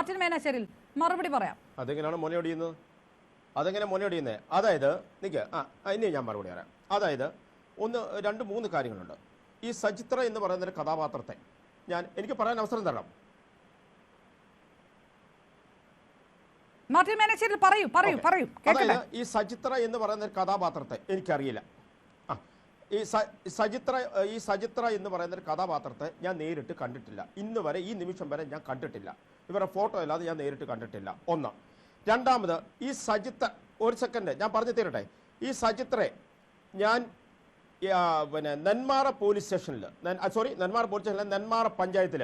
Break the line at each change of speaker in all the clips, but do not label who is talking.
Martin മേനാശ്ശേരിൽ മറുപടി പറയാം.
അതെങ്ങനെയാണ് മുനയൊടിയുന്നത്? അതെങ്ങനെ മുനയൊടിയുന്നത്? അതായത് നിക്ക് ഇനി ഞാൻ മറുപടി പറയാം. അതായത് രണ്ട് മൂന്ന് കാര്യങ്ങളുണ്ട്. ഈ സജിത്ര എന്ന് പറയുന്ന ഒരു കഥാപാത്രത്തെ എനിക്ക് പറയാൻ അവസരം തരണം.
മാർട്ടിൻ മേനാശ്ശേരിൽ പറയൂ.
അതായത് ഈ സജിത്ര എന്ന് പറയുന്ന ഒരു കഥാപാത്രത്തെ എനിക്കറിയില്ല. ഈ സജിത്ര എന്ന് പറയുന്ന ഒരു കഥാപാത്രത്തെ ഞാൻ നേരിട്ട് കണ്ടിട്ടില്ല. ഇന്ന് വരെ, ഈ നിമിഷം വരെ ഞാൻ കണ്ടിട്ടില്ല. ഇവരുടെ ഫോട്ടോ അല്ലാതെ ഞാൻ നേരിട്ട് കണ്ടിട്ടില്ല. ഒന്ന്. രണ്ടാമത്, ഈ സജിത്ര, ഒരു സെക്കൻഡ് ഞാൻ പറഞ്ഞു തീരട്ടെ. ഈ സജിത്രയെ ഞാൻ നെന്മാറ പോലീസ് സ്റ്റേഷനിൽ, നെന്മാറ പഞ്ചായത്തിൽ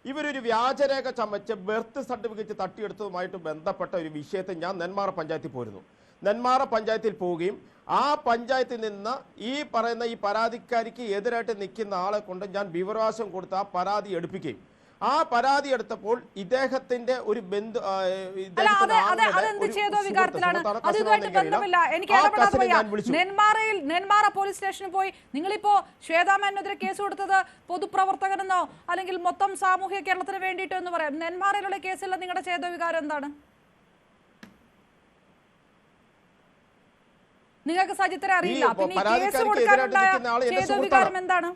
ഇവരൊരു വ്യാജരേഖ ചമച്ച് ബർത്ത് സർട്ടിഫിക്കറ്റ് തട്ടിയെടുത്തതുമായിട്ട് ബന്ധപ്പെട്ട ഒരു വിഷയത്തെ ഞാൻ നെന്മാറ പഞ്ചായത്തിൽ പോയിരുന്നു. നെന്മാറ പഞ്ചായത്തിൽ പോവുകയും ആ പഞ്ചായത്തിൽ നിന്ന് ഈ പറയുന്ന ഈ പരാതിക്കാരിക്ക് എതിരായിട്ട് നിൽക്കുന്ന ആളെ കൊണ്ട് ഞാൻ വിവരാവകാശം കൊടുത്ത് ആ പരാതി എടുപ്പിക്കുകയും ആ പരാതി എടുത്തപ്പോൾ ഇദ്ദേഹത്തിന്റെ ഒരു ബന്ധു
നെന്മാറ പോലീസ് സ്റ്റേഷനിൽ പോയി നിങ്ങളിപ്പോ ശ്വേതാമേനെതിരെ കേസ് കൊടുത്തത് പൊതുപ്രവർത്തകനെന്നോ അല്ലെങ്കിൽ മൊത്തം സാമൂഹ്യ കേരളത്തിന് വേണ്ടിയിട്ടോ എന്ന് പറയാം. നെന്മാറയിലുള്ള കേസിലുള്ള നിങ്ങളുടെ ചേതോവികാരം എന്താണ്? നിങ്ങൾക്ക് സജിത്തിനെ അറിയില്ല, പിന്നെ കേസ് കൊടുക്കാനുണ്ടായ ചേതോവികാരം എന്താണ്?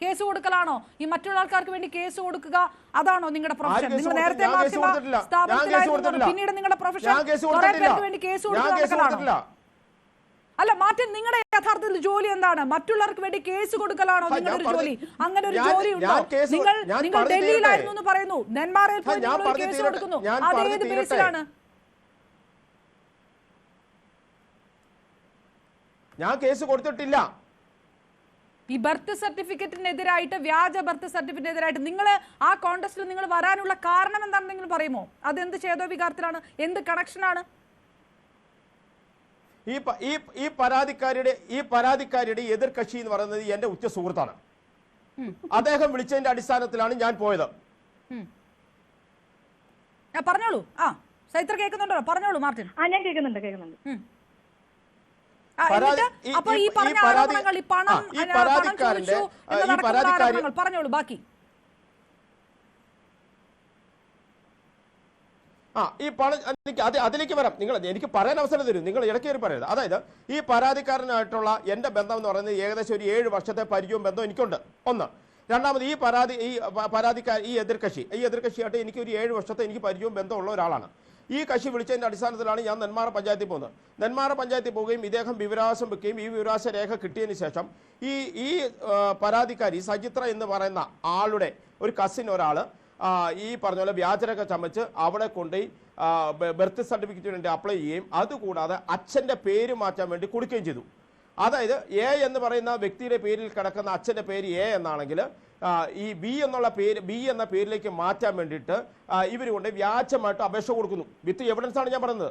കേസ് കൊടുക്കലാണോ? ഈ മറ്റുള്ള ആൾക്കാർക്ക് വേണ്ടി കേസ് കൊടുക്കുക, അതാണോ നിങ്ങളുടെ പ്രൊഫഷൻ? നിങ്ങൾ നേരത്തെ മാധ്യമ സ്ഥാപനത്തിലായിരുന്നു, പിന്നീട് നിങ്ങളുടെ പ്രൊഫഷൻ കുറെ പേർക്ക് വേണ്ടി കേസ് കൊടുക്കലാണോ? അല്ല മാർട്ടിൻ, നിങ്ങളുടെ യഥാർത്ഥത്തിൽ ജോലി എന്താണ്? മറ്റുള്ളവർക്ക് വേണ്ടി കേസ് കൊടുക്കലാണോ നിങ്ങളുടെ ഒരു ജോലി? അങ്ങനെ ഒരു ജോലി ഉണ്ടോ? നിങ്ങൾ ഡൽഹിയിലായിരുന്നു എന്ന് പറയുന്നു, നെന്മാറയിൽ പോയി നിങ്ങൾ കേസ് കൊടുക്കുന്നു, അതേത് ബേസിലാണ്?
ഞാൻ കേസ് കൊടുത്തിട്ടില്ല.
ഈ ബർത്ത് സർട്ടിഫിക്കറ്റിനെതിരായിട്ട്, വ്യാജ ബർത്ത് സർട്ടിഫിക്കറ്റിനെതിരായിട്ട് നിങ്ങൾ ആ കോൺടെസ്റ്റിൽ നിങ്ങൾ വരാനുള്ള കാരണം എന്താണെന്ന് നിങ്ങൾ പറയുമോ? അതെന്ത് ചേതോവികാരത്തിലാണ്, എന്ത് കണക്ഷനാണ്?
ഈ പരാതിക്കാരിയുടെ എതിർ കക്ഷി എന്ന് പറയുന്നത് എന്റെ ഉച്ച സുഹൃത്താണ്. അദ്ദേഹം വിളിച്ചതിന്റെ അടിസ്ഥാനത്തിലാണ് ഞാൻ പോയത്.
പറഞ്ഞോളൂ. സൈത്ര കേൾക്കുന്നുണ്ടോ? പറഞ്ഞോളൂ മാർട്ടിൻ.
ഞാൻ കേൾക്കുന്നുണ്ട്.
അപ്പൊ ഈ പറഞ്ഞ ആരോപണങ്ങൾ, ഈ പണം പറഞ്ഞോളൂ ബാക്കി.
അതിലേക്ക് വരാം. എനിക്ക് പറയാൻ അവസരം തരും, നിങ്ങൾ ഇടയ്ക്ക് കയറി പറയരുത്. അതായത് ഈ പരാതിക്കാരനായിട്ടുള്ള എന്റെ ബന്ധം എന്ന് പറയുന്നത് ഏകദേശം ഒരു 7 വർഷത്തെ പരിചയവും ബന്ധവും എനിക്കുണ്ട്. ഒന്ന്. രണ്ടാമത്, ഈ എതിർകക്ഷിയായിട്ട് എനിക്ക് ഒരു 7 വർഷത്തെ എനിക്ക് പരിചയവും ബന്ധമുള്ള ഒരാളാണ്. ഈ കക്ഷി വിളിച്ചതിന്റെ അടിസ്ഥാനത്തിലാണ് ഞാൻ നെന്മാറ പഞ്ചായത്തിൽ പോകുന്നത്. നെന്മാറ പഞ്ചായത്തിൽ പോവുകയും ഇദ്ദേഹം വിവരാവകാശം വെക്കുകയും ഈ വിവരാവകാശ രേഖ കിട്ടിയതിന് ശേഷം ഈ പരാതിക്കാരി സജിത്ര എന്ന് പറയുന്ന ആളുടെ ഒരു കസിൻ ഒരാൾ ഈ പറഞ്ഞ പോലെ വ്യാജരേഖ ചമച്ച് അവിടെ കൊണ്ടുപോയി ബർത്ത് സർട്ടിഫിക്കറ്റിന് വേണ്ടി അപ്ലൈ ചെയ്യുകയും അതുകൂടാതെ അച്ഛൻ്റെ പേര് മാറ്റാൻ വേണ്ടി കൊടുക്കുകയും ചെയ്തു. അതായത് എ എന്ന് പറയുന്ന വ്യക്തിയുടെ പേരിൽ കിടക്കുന്ന അച്ഛൻ്റെ പേര് എ എന്നാണെങ്കിൽ ഈ ബി എന്ന പേരിലേക്ക് മാറ്റാൻ വേണ്ടിയിട്ട് ഇവർ കൊണ്ട് വ്യാജമായിട്ട് അപേക്ഷ കൊടുക്കുന്നു. വിത്ത് എവിഡൻസ് ആണ് ഞാൻ പറയുന്നത്.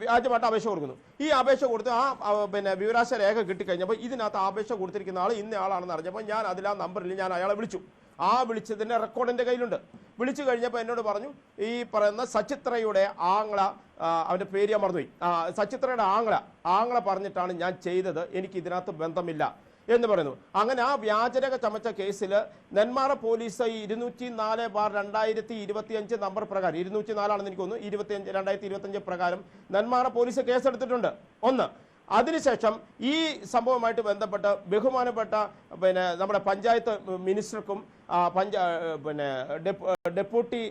വ്യാജമായിട്ട് അപേക്ഷ കൊടുക്കുന്നു. ഈ അപേക്ഷ കൊടുത്ത് വിവരാവകാശ രേഖ കിട്ടിക്കഴിഞ്ഞപ്പോൾ ഇതിനകത്ത് അപേക്ഷ കൊടുത്തിരിക്കുന്ന ആൾ ഇന്ന ആളാണെന്ന് അറിഞ്ഞപ്പോൾ ഞാൻ അതിൽ ആ നമ്പറിൽ ഞാൻ അയാളെ വിളിച്ചു. വിളിച്ചതിൻ്റെ റെക്കോർഡ് എൻ്റെ കയ്യിലുണ്ട്. വിളിച്ചു കഴിഞ്ഞപ്പോൾ എന്നോട് പറഞ്ഞു, ഈ പറയുന്ന സച്ചിത്രയുടെ ആങ്ങള, അവൻ്റെ പേര് ഞാൻ മറന്നുപോയി, സച്ചിത്രയുടെ ആങ്ങള പറഞ്ഞിട്ടാണ് ഞാൻ ചെയ്തത്, എനിക്ക് ഇതിനകത്ത് ബന്ധമില്ല എന്ന് പറയുന്നു. അങ്ങനെ ആ വ്യാജരേഖ ചമച്ച കേസിൽ നെന്മാറ പോലീസ് 204/2025 നമ്പർ പ്രകാരം, 204 എനിക്ക് തോന്നുന്നു, 2025 പ്രകാരം നെന്മാറ പോലീസ് കേസെടുത്തിട്ടുണ്ട്. ഒന്ന്. അതിനുശേഷം ഈ സംഭവമായിട്ട് ബന്ധപ്പെട്ട് ബഹുമാനപ്പെട്ട നമ്മുടെ പഞ്ചായത്ത് മിനിസ്റ്റർക്കും ഡെപ്യൂട്ടി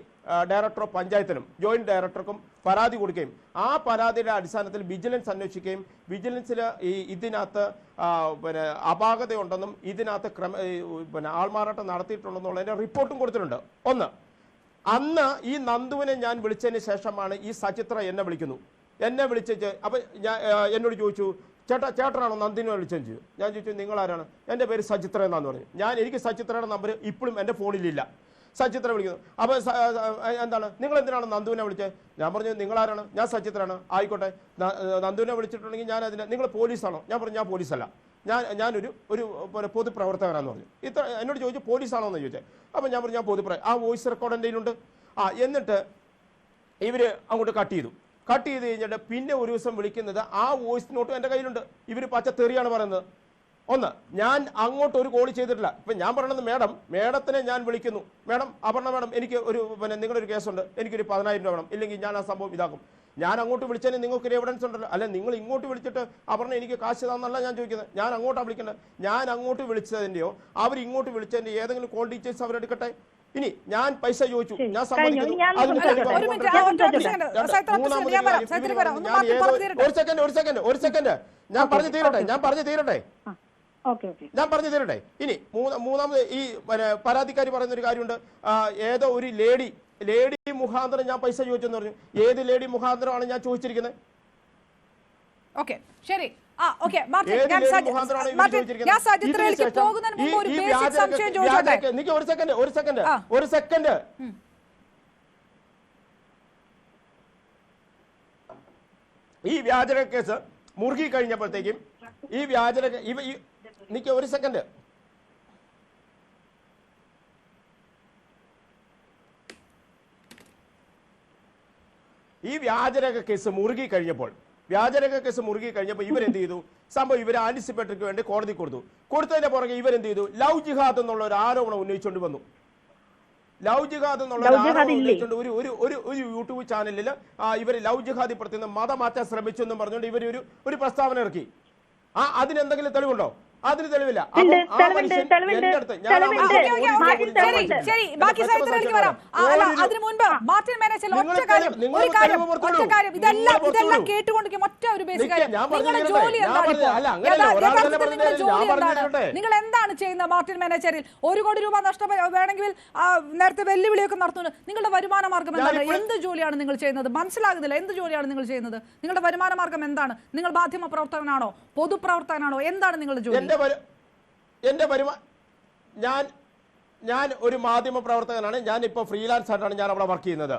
ഡയറക്ടർ ഓഫ് പഞ്ചായത്തിനും ജോയിന്റ് ഡയറക്ടർക്കും പരാതി കൊടുക്കുകയും ആ പരാതിയുടെ അടിസ്ഥാനത്തിൽ വിജിലൻസ് അന്വേഷിക്കുകയും വിജിലൻസിൽ ഇതിനകത്ത് അപാകതയുണ്ടെന്നും ഇതിനകത്ത് ആൾമാറാട്ടം നടത്തിയിട്ടുണ്ടെന്നുള്ളതിന്റെ റിപ്പോർട്ടും കൊടുത്തിട്ടുണ്ട്. ഒന്ന്. അന്ന് ഈ നന്ദുവിനെ ഞാൻ വിളിച്ചതിന് ശേഷമാണ് ഈ സചിത്ര എന്നെ വിളിക്കുന്നു. എന്നെ വിളിച്ച് അപ്പം ഞാൻ എന്നോട് ചോദിച്ചു, ചേട്ടനാണോ നന്ദിനെ വിളിച്ചെന്ന് ചോദിച്ചു. ഞാൻ ചോദിച്ചു, നിങ്ങളാരാണ്? എൻ്റെ പേര് സചിത്ര എന്നാന്ന് പറഞ്ഞു. എനിക്ക് സചിത്രയുടെ നമ്പർ ഇപ്പോഴും എൻ്റെ ഫോണിലില്ല. സചിത്ര വിളിക്കുന്നു. അപ്പോൾ എന്താണ്, നിങ്ങൾ എന്തിനാണ് നന്ദുവിനെ വിളിച്ചത്? ഞാൻ പറഞ്ഞു, നിങ്ങളാരാണ്? ഞാൻ സചിത്രയാണ്. ആയിക്കോട്ടെ, നന്ദുവിനെ വിളിച്ചിട്ടുണ്ടെങ്കിൽ ഞാൻ നിങ്ങൾ പോലീസാണോ? ഞാൻ പറഞ്ഞു, ഞാൻ പോലീസല്ല, ഞാനൊരു പൊതുപ്രവർത്തകനാന്ന് പറഞ്ഞു. എന്നോട് ചോദിച്ചു, പോലീസാണോ എന്ന് ചോദിച്ചത്. അപ്പം ഞാൻ പറഞ്ഞു, ഞാൻ ആ വോയിസ് റെക്കോർഡ് എൻ്റെ കയ്യിലുണ്ട്. എന്നിട്ട് ഇവർ അങ്ങോട്ട് കട്ട് ചെയ്ത് കഴിഞ്ഞിട്ട് പിന്നെ ഒരു ദിവസം വിളിക്കുന്നത് ആ വോയിസ് നോട്ടും എൻ്റെ കയ്യിലുണ്ട്. ഇവർ പച്ച തെറിയാണ് പറയുന്നത്. ഒന്ന്, ഞാൻ അങ്ങോട്ട് ഒരു കോൾ ചെയ്തിട്ടില്ല. ഇപ്പം ഞാൻ പറയണത് മേഡത്തിനെ ഞാൻ വിളിക്കുന്നു, മേഡം അപർണ മേഡം എനിക്ക് ഒരു നിങ്ങളുടെ ഒരു കേസുണ്ട്, എനിക്കൊരു 10,000 രൂപ വേണം, ഇല്ലെങ്കിൽ ഞാൻ ആ സംഭവം ഇതാക്കും. ഞാൻ അങ്ങോട്ട് വിളിച്ചതിന് നിങ്ങൾക്കൊരു എവിഡൻസ് ഉണ്ടല്ലോ. അല്ലെ നിങ്ങൾ ഇങ്ങോട്ട് വിളിച്ചിട്ട് അപർണ എനിക്ക് കാശ് തന്നല്ല ഞാൻ ചോദിക്കുന്നത്. ഞാൻ അങ്ങോട്ടാണ് വിളിക്കേണ്ടത്. ഞാൻ അങ്ങോട്ട് വിളിച്ചതിൻ്റെയോ അവർ ഇങ്ങോട്ട് വിളിച്ചതിൻ്റെ ഏതെങ്കിലും കോൾ ഡീറ്റെയിൽസ് അവരെടുക്കട്ടെ. ഇനി ഞാൻ പൈസ ചോദിച്ചു, ഞാൻ സമ്മതിക്കുന്നു. ഒരു സെക്കൻഡ് ഞാൻ പറഞ്ഞു തീരട്ടെ. ഇനി മൂന്നാമത് ഈ പരാതിക്കാരി പറയുന്ന ഒരു കാര്യമുണ്ട്, ഏതോ ഒരു ലേഡി മുഖാന്തരം ഞാൻ പൈസ ചോദിച്ചെന്ന് പറഞ്ഞു. ഏത് ലേഡി മുഖാന്തരമാണ് ഞാൻ ചോദിച്ചിരിക്കുന്നത്?
ശരി,
ഒരു സെക്കൻഡ് ഈ വ്യാജരേഖ കേസ് മുറുകി കഴിഞ്ഞപ്പോഴത്തേക്കും ഈ വ്യാജരേഖ ഒരു സെക്കൻഡ് ഈ വ്യാജരേഖ കേസ് മുറുകി കഴിഞ്ഞപ്പോൾ ഇവരെന്ത് ചെയ്തു? സംഭവം ഇവർ ആന്റിസിപ്പേറ്ററിക്ക് വേണ്ടി കോടതി കൊടുത്തതിന്റെ പുറകെ ഇവരെന്ത് ചെയ്തു? ലവ് ജിഹാദ് എന്നുള്ള ഒരു ആരോപണം ഉന്നയിച്ചുകൊണ്ട് വന്നു. ലവ് ജിഹാദ് എന്നുള്ള ഉന്നയിച്ചുകൊണ്ട് ഒരു യൂട്യൂബ് ചാനലിൽ ഇവർ ലവ് ജിഹാദി പ്രത്യേക മതം മാറ്റാൻ ശ്രമിച്ചു എന്നും പറഞ്ഞുകൊണ്ട് ഇവർ ഒരു പ്രസ്താവന ഇറക്കി. അതിനെന്തെങ്കിലും തെളിവുണ്ടോ? അതിന് തെളിവില്ല.
നിങ്ങൾ എന്താണ് ചെയ്യുന്നത് മാർട്ടിൻ മാനേജറിൽ? 1 കോടി രൂപ നഷ്ടം വേണമെങ്കിൽ നേരത്തെ വെല്ലുവിളിയൊക്കെ നടത്തുന്നത്. നിങ്ങളുടെ വരുമാന മാർഗം എന്താണ്? എന്ത് ജോലിയാണ് നിങ്ങൾ ചെയ്യുന്നത്? മനസ്സിലാകുന്നില്ല. എന്ത് ജോലിയാണ് നിങ്ങൾ ചെയ്യുന്നത്? നിങ്ങളുടെ വരുമാന മാർഗം എന്താണ്? നിങ്ങൾ മാധ്യമ പ്രവർത്തകനാണോ, പൊതുപ്രവർത്തകനാണോ? എന്താണ് നിങ്ങളുടെ ജോലി?
ഞാൻ ഒരു മാധ്യമ പ്രവർത്തകനാണ്. ഞാൻ ഇപ്പോൾ ഫ്രീലാൻസ് ആയിട്ടാണ് ഞാൻ അവിടെ വർക്ക് ചെയ്യുന്നത്.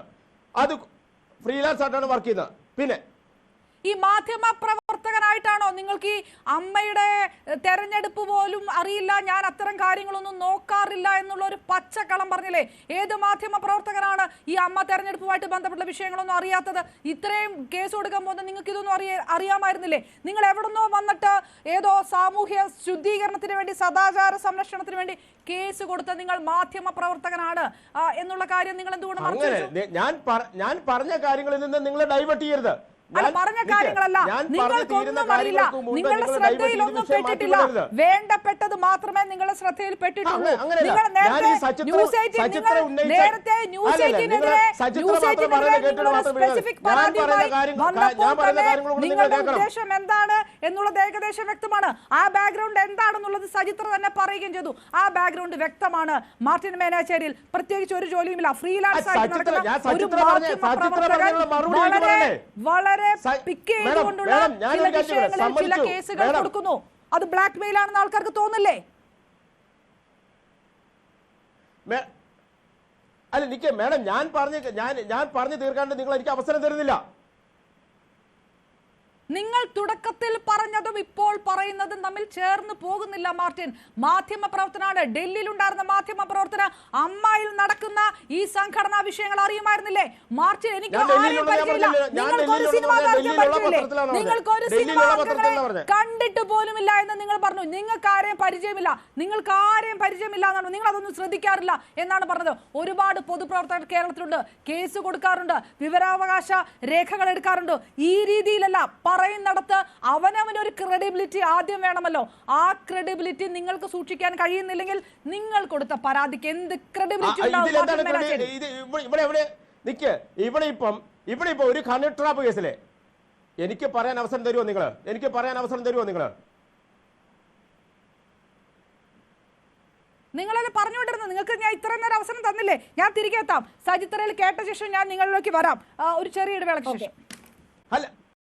പിന്നെ
ഈ മാധ്യമ പ്രവർത്തകനായിട്ടാണോ നിങ്ങൾക്ക് ഈ അമ്മയുടെ തെരഞ്ഞെടുപ്പ് പോലും അറിയില്ല, ഞാൻ അത്തരം കാര്യങ്ങളൊന്നും നോക്കാറില്ല എന്നുള്ള ഒരു പച്ചക്കളം പറഞ്ഞില്ലേ? ഏത് മാധ്യമ പ്രവർത്തകനാണ് ഈ അമ്മ തെരഞ്ഞെടുപ്പുമായിട്ട് ബന്ധപ്പെട്ട വിഷയങ്ങളൊന്നും അറിയാത്തത്? ഇത്രയും കേസ് കൊടുക്കാൻ പോകുന്നത് നിങ്ങൾക്ക് ഇതൊന്നും അറിയാമായിരുന്നില്ലേ? നിങ്ങൾ എവിടുന്നോ വന്നിട്ട് ഏതോ സാമൂഹ്യ ശുദ്ധീകരണത്തിന് വേണ്ടി, സദാചാര സംരക്ഷണത്തിന് വേണ്ടി കേസ് കൊടുത്ത നിങ്ങൾ മാധ്യമ പ്രവർത്തകനാണ് എന്നുള്ള കാര്യം നിങ്ങൾ എന്തുകൊണ്ട് മറച്ചു?
ഞാൻ പറഞ്ഞ കാര്യങ്ങളിൽ നിന്ന് നിങ്ങൾ ഡൈവേർട്ട് ചെയ്യരുത്.
പറഞ്ഞ കാര്യങ്ങളല്ല, നിങ്ങൾക്കൊന്നും അറിയില്ല, നിങ്ങളുടെ ശ്രദ്ധയിലൊന്നും പെട്ടിട്ടില്ല. വേണ്ടപ്പെട്ടത് മാത്രമേ നിങ്ങളുടെ ശ്രദ്ധയിൽ പെട്ടിട്ടുള്ളൂ. നിങ്ങൾ നേരത്തെ ന്യൂസ് 8-നെതിരെ സ്പെസിഫിക് പരാതിയുമായി വന്നപ്പോൾ തന്നെ നിങ്ങളുടെ ഉദ്ദേശം എന്താണ് എന്നുള്ളത് ഏകദേശം വ്യക്തമാണ്. ആ ബാക്ക്ഗ്രൗണ്ട് എന്താണെന്നുള്ളത് സജിത്ര തന്നെ പറയുകയും ചെയ്തു. ആ ബാക്ക്ഗ്രൗണ്ട് വ്യക്തമാണ്. മാർട്ടിൻ മാനേജറിൽ പ്രത്യേകിച്ച് ഒരു ജോലിയുമില്ല. ഫ്രീലാൻസ് ആയിട്ട് നടക്കുന്ന ഒരു മാധ്യമപ്രവർത്തകൻ വളരെ പിക്ക് ചെയ്തുകൊണ്ടുള്ള ചില വിഷയങ്ങളിൽ ചില കേസുകൾ കൊടുക്കുന്നു. അത് ബ്ലാക്ക് മെയിൽ ആണെന്ന് ആൾക്കാർക്ക് തോന്നില്ലേ?
അല്ല മേഡം, ഞാൻ പറഞ്ഞു തീർക്കാണ്ട് നിങ്ങൾ എനിക്ക് അവസരം തരുന്നില്ല.
നിങ്ങൾ തുടക്കത്തിൽ പറഞ്ഞതും ഇപ്പോൾ പറയുന്നതും തമ്മിൽ ചേർന്ന് പോകുന്നില്ല മാർട്ടിൻ. മാധ്യമ പ്രവർത്തനാണ്. ഡൽഹിയിലുണ്ടായിരുന്ന മാധ്യമ പ്രവർത്തന അമ്മയിൽ നടക്കുന്ന ഈ സംഘടനാ വിഷയങ്ങൾ അറിയുമായിരുന്നില്ലേ മാർട്ടിൻ? എനിക്ക് നിങ്ങൾക്കൊരു സിനിമാ കണ്ടിട്ട് പോലുമില്ല എന്ന് നിങ്ങൾ പറഞ്ഞു. നിങ്ങൾക്ക് ആരെയും പരിചയമില്ല എന്നാണ്. നിങ്ങൾ അതൊന്നും ശ്രദ്ധിക്കാറില്ല എന്നാണ് പറഞ്ഞത്. ഒരുപാട് പൊതുപ്രവർത്തകർ കേരളത്തിലുണ്ട്. കേസ് കൊടുക്കാറുണ്ട്, വിവരാവകാശ രേഖകൾ എടുക്കാറുണ്ട്. ഈ രീതിയിലല്ല പറയുന്നിടത്ത് അവനവനൊരു ക്രെഡിബിലിറ്റി ആദ്യം വേണമല്ലോ. ആ ക്രെഡിബിലിറ്റി നിങ്ങൾക്ക് സൂക്ഷിക്കാൻ കഴിയുന്നില്ലെങ്കിൽ നിങ്ങൾ കൊടുത്ത പരാതിക്ക് എന്ത് ക്രെഡിബിലിറ്റി ഉണ്ടാവും?
ഇവിടെ ഇപ്പൊ ഒരു ഹണി ട്രാപ്പ് കേസിലെ എനിക്ക് പറയാൻ അവസരം തരുമോ നിങ്ങൾ?
നിങ്ങളത് പറഞ്ഞുകൊണ്ടിരുന്നു. നിങ്ങൾക്ക് ഞാൻ ഇത്രയും നേരം അവസരം തന്നില്ലേ? ഞാൻ തിരികെ എത്താം. സജിത്രയിൽ കേട്ട ശേഷം ഞാൻ നിങ്ങളിലേക്ക് വരാം. ഒരു ചെറിയ ഇടവേളയ്ക്ക് ശേഷം.
അല്ല